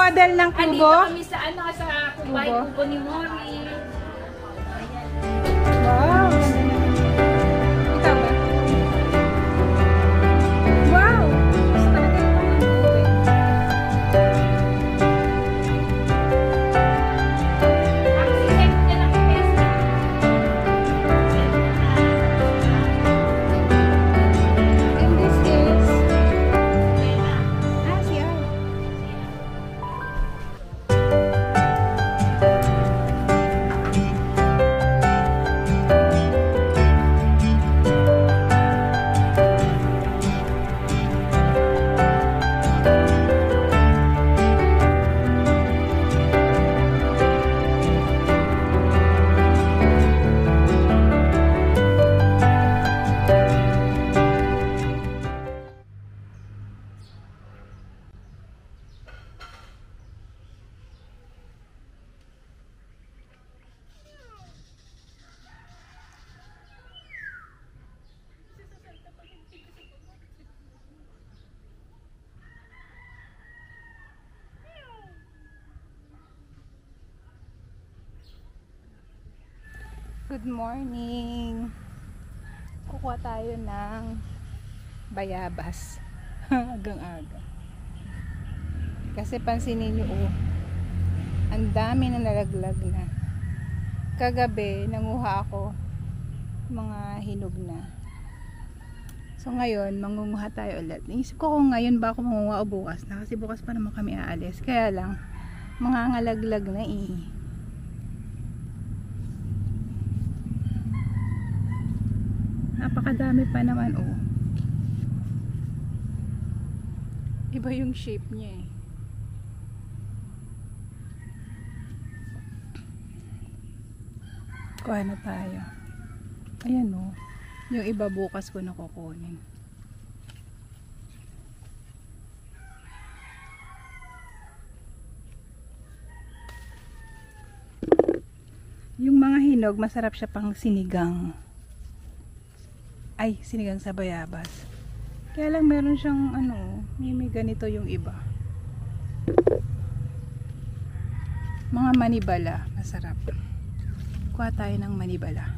model ng kubo? Andito kami sa ano, sa kubo ni Mori. Wow! Ikaw ba? Wow! Gusto talaga itong movie. Ako si Heck niya lang yung pesa. And this is... siya. Good morning. Kukuha tayo ng bayabas. Agang-aga. Kasi pansinin nyo, ang dami na nalaglag na. Kagabi, nanguha ako mga hinog na. So ngayon, mangunguha tayo ulit. Naisip ko kung ngayon ba ako mangunguha o bukas na. Kasi bukas pa naman kami aalis. Kaya lang, mga ngalaglag na eh. Napakadami pa naman oh. Iba yung shape niya eh. Kuha na tayo. Ayan oh. Yung iba bukas ko na kukunin. Yung mga hinog masarap siya pang sinigang. Ay, sinigang sa bayabas. Kaya lang meron siyang ano, may ganito yung iba. Mga manibala, masarap. Kuha tayo ng manibala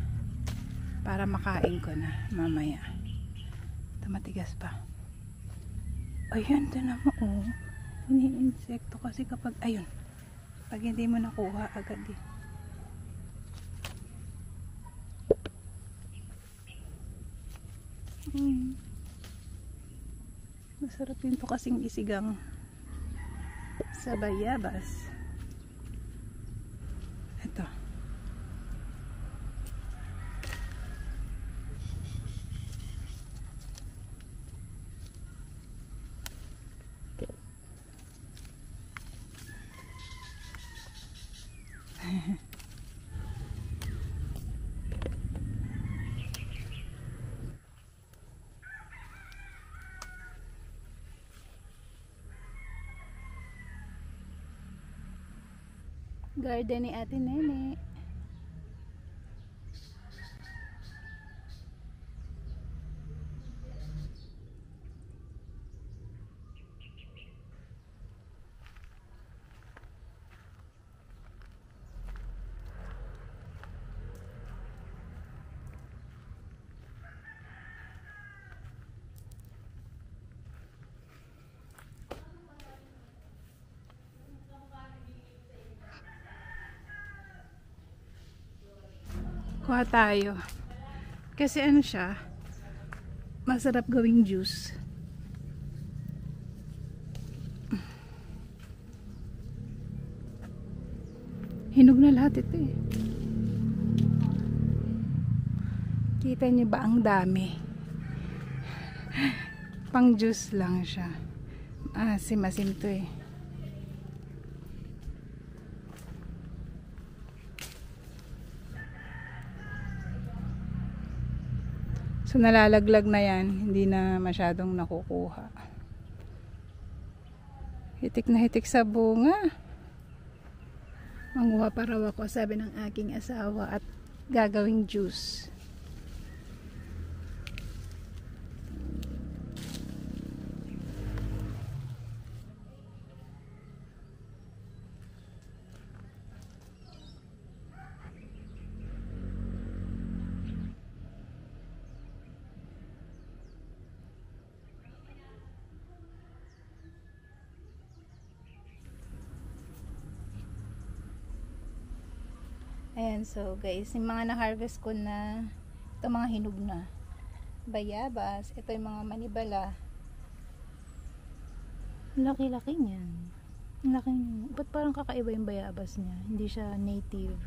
para makain ko na mamaya. Ito matigas pa. Ayun, ito naman oh. Ini-insekto kasi kapag, ayun, pag hindi mo nakuha agad eh. Masarap yun to kasing isigang sa bayabas. Ito. Garden ni Ate Nene. Kuha tayo. Kasi ano siya, masarap gawing juice. Hinog na lahat ito eh. Kita niyo ba ang dami? Pang juice lang siya. Masim to eh. So nalalaglag na yan, hindi na masyadong nakukuha. Hitik na hitik sa bunga. Manguha pa raw ako, sabi ng aking asawa, at gagawing juice. Ayan, so guys, yung mga na-harvest ko na, ito mga hinog na bayabas, ito yung mga manibala. Laki-laki niyan. Laki, ba't parang kakaiba yung bayabas niya? Hindi siya native.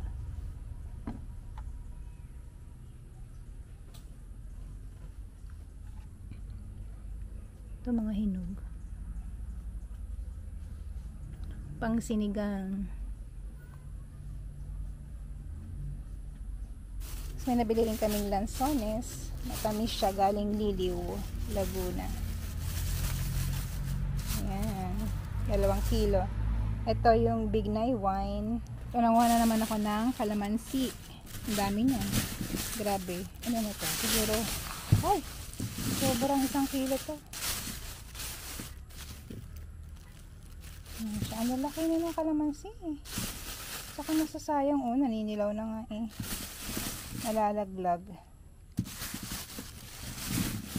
Ito mga hinog. Pang sinigang. So, may nabili rin kaming lansones. Matamis siya, galing Liliw, Laguna. Ayan. 2 kilo. Ito yung Bignay wine. Ito, nanguha na naman ako ng kalamansi. Ang dami niyan. Grabe. Ano na to? Siguro, ay! Sobrang 1 kilo to. Ayan siya. Ang lalaki na ng kalamansi eh. Saka nasasayang, oh, naninilaw na nga eh. Nalalaglag.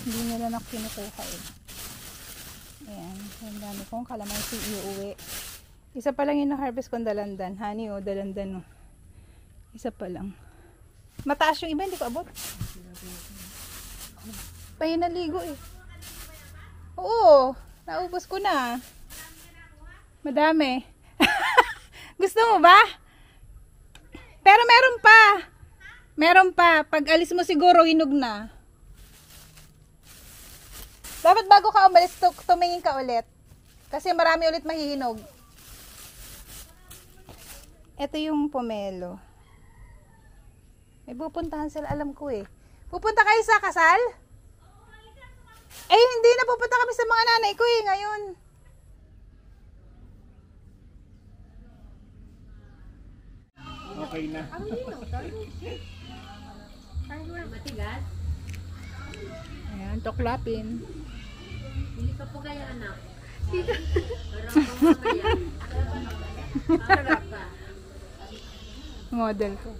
Hindi nila na kinukuha eh. Ayan. Ang dami kong kalamansi iuwi. Isa pa lang yung na-harvest kong dalandan. Honey, oh, dalandan, oh. Isa pa lang. Mataas yung iba, hindi ko abot. Payo naligo eh. Oo, naubos ko na. Madami. Gusto mo ba? Pero meron pa. Meron pa. Pag alis mo siguro, hinog na. Dapat bago ka umalis, tumingin ka ulit. Kasi marami ulit mahihinog. Ito yung pomelo. May pupuntahan sila, alam ko eh. Pupunta kayo sa kasal? Eh, hindi na. Pupunta kami sa mga nanay ko eh, ngayon. Okay na. Matigas? Ayan, tuklapin. Hindi ka po kaya anak. Parang mamaya. Harap ka. Model ko.